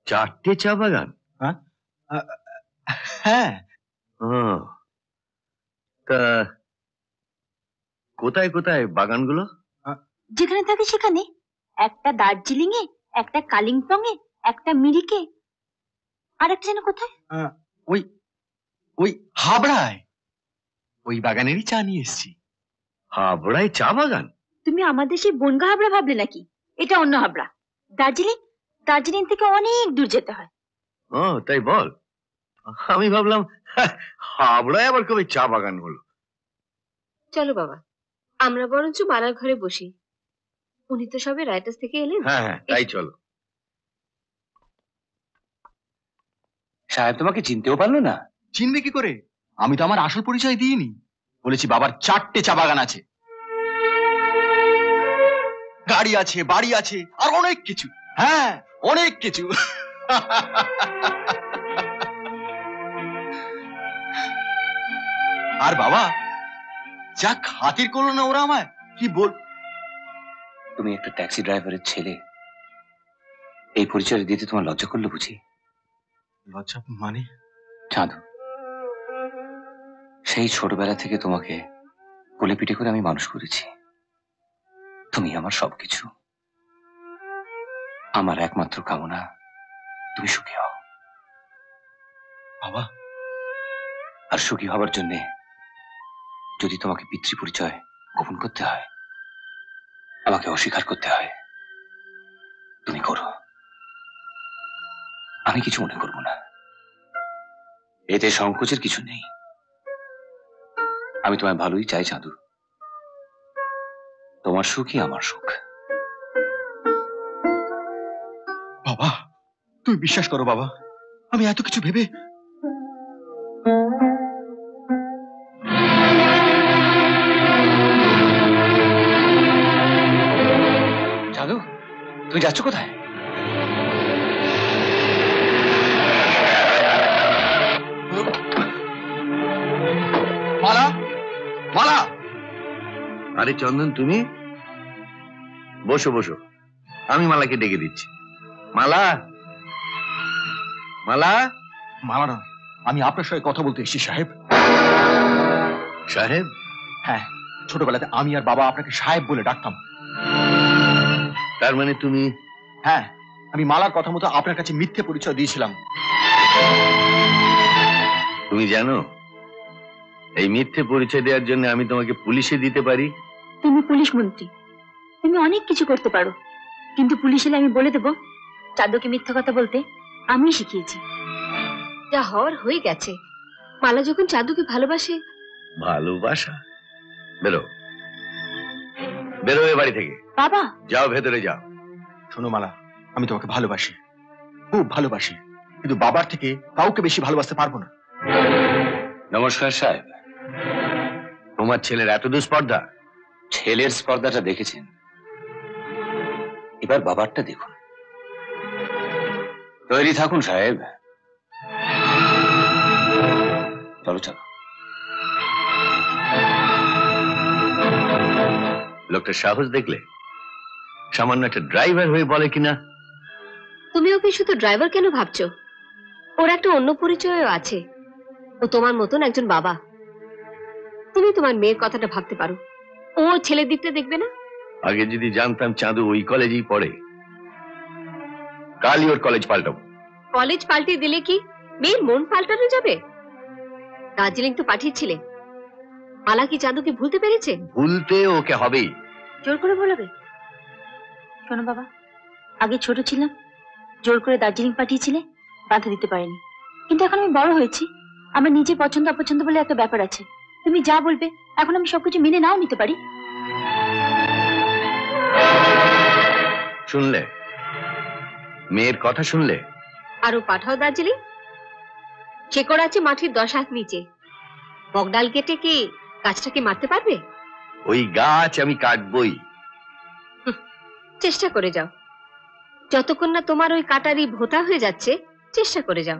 4টে চা বাগান? হ্যাঁ। তা কোথায় কোথায় বাগানগুলো? যেখানে থাকে সেখানে। একটা দার্জিলিং এ, একটা কালিম্পং এ, একটা মিরিকে, আর একটা যেন কোথায় ওই ওই হাবড়ায়। ওই বাগানেরই চা নিয়ে এসেছি। হাবড়ায় চা বাগান? তুমি আমাদের সেই বনগা হাবড়া ভাবলে নাকি? এটা অন্য হাবড়া। দার্জিলিং, দার্জিলিং থেকে অনেক দূর যেতে হয়। ও তাই বল। আমি ভাবলাম হাবড়ায় আবার কবে চা বাগান হলো। চলো বাবা, আমরা বরঞ্চ মালার ঘরে বসি। উনি তো সবে রাইটার্স থেকে এলেন। হ্যাঁ হ্যাঁ, তাই চলো। সাহেব তোমাকে চিনতেও পারলো না? চিনবে কি করে? আমি তো আমার আসল পরিচয় দিইনি। বলেছি বাবার 4টে চা বাগান আছে, গাড়ি আছে, বাড়ি আছে, আর অনেক কিছু। হ্যাঁ, অনেক কিছু। আর বাবা যা খাতির করলো না ওরা আমায়, কি বল। তুমি একটা ট্যাক্সি ড্রাইভারের ছেলে, এই পরিচয় দিতে তোমার লজ্জা করলো বুঝি? লজ্জা মানে? চাঁদু, সেই ছোটবেলা থেকে তোমাকে কোলে পিঠে করে আমি মানুষ করেছি। তুমি আমার সবকিছু। আমার একমাত্র কামনা তুমি সুখী হও বাবা। আর সুখী হবার জন্য যদি তোমাকে পিতৃ পরিচয় গোপন করতে হয়, আমাকে অস্বীকার করতে হয়, তুমি করো। আমি কিছু মনে করব না, এতে সংকোচের কিছু নেই। আমি তোমায় ভালোই চাই চাঁদু, তোমার সুখই আমার সুখ। বাবা তুমি বিশ্বাস করো বাবা, আমি এত কিছু ভেবে। চাঁদু তুমি যাচ্ছ কোথায়? মালা, মালা। আরে চন্দন, তুমি বসো বসো, আমি মালাকে ডেকে দিচ্ছি। মালা, মালা। মালা নয়, আমি আপনার সঙ্গে কথা বলতে এসেছি সাহেব। সাহেব? হ্যাঁ, ছোটবেলাতে আমি আর বাবা আপনাকে সাহেব বলে ডাকতাম। তার মানে তুমি? হ্যাঁ, আমি মালার কথা মতো আপনার কাছে মিথ্যে পরিচয় দিয়েছিলাম। তুমি জানো এই মিথ্যে পরিচয় দেওয়ার জন্য আমি তোমাকে পুলিশে দিতে পারি। তুমি পুলিশ মন্ত্রী, তুমি অনেক কিছু করতে পারো, কিন্তু পুলিশ এলে আমি বলে দেবো চাঁদুকে মিথ্যা কথা বলতে আমি শিখিয়েছি। যা হওয়ার হয়ে গেছে। মালা যখন চাঁদুকে ভালোবাসে। ভালোবাসা? বেরো, বেরো এ বাড়ি থেকে। বাবা যাও, ভেতরে যাও। শোনো মালা, আমি তোমাকে ভালোবাসি, খুব ভালোবাসি, কিন্তু বাবার থেকে কাউকে বেশি ভালোবাসতে পারবো না। নমস্কার সাহেব। তোমার ছেলের এত দুঃস্পর্ধা? ছেলের স্পর্ধাটা দেখেছেন, এবার বাবারটা দেখুন। তৈরি থাকুন সাহেব। চলো চলো। লোকটার সাহস দেখলে, সামান্য একটা ড্রাইভার হয়ে বলে কিনা। তুমি ওকে শুধু ড্রাইভার কেন ভাবছো? ওর একটা অন্য পরিচয়ও আছে। ও তোমার মতন একজন বাবা। তুমি তোমার মেয়ের কথাটা ভাবতে পারো। ও ছেলের দিকটা দেখবে না? আগে যদি জানতাম চাঁদু ওই কলেজেই পড়ে, কালই ওর কলেজ পাল্টাবো। কলেজ পাল্টে দিলে কি মেয়ের মন পাল্টানো যাবে? দার্জিলিং তো পাঠিয়েছিলে, মালা কি চাঁদুকে ভুলতে পেরেছে? ভুলতে ওকে হবেই। জোর করে বলবে? শোনো বাবা, আগে ছোট ছিলাম, জোর করে দার্জিলিং পাঠিয়েছিলে, বাধা দিতে পারিনি। কিন্তু এখন আমি বড় হয়েছি, আমার নিজে পছন্দ অপছন্দ বলে একটা ব্যাপার আছে। তুমি যা বলবে এখন আমি সবকিছু মেনে নাও নিতে পারি। শুনলে? মেয়ের কথা শুনলে? আরো পাঠাও দার্জিলিং। শেকড় আছে মাটির 10 হাত নিচে, বগডাল কেটে কি গাছটাকে মারতে পারবে? ওই গাছ আমি কাটবই। চেষ্টা করে যাও, যতক্ষণ না তোমার ওই কাটারি ভোঁতা হয়ে যাচ্ছে চেষ্টা করে যাও।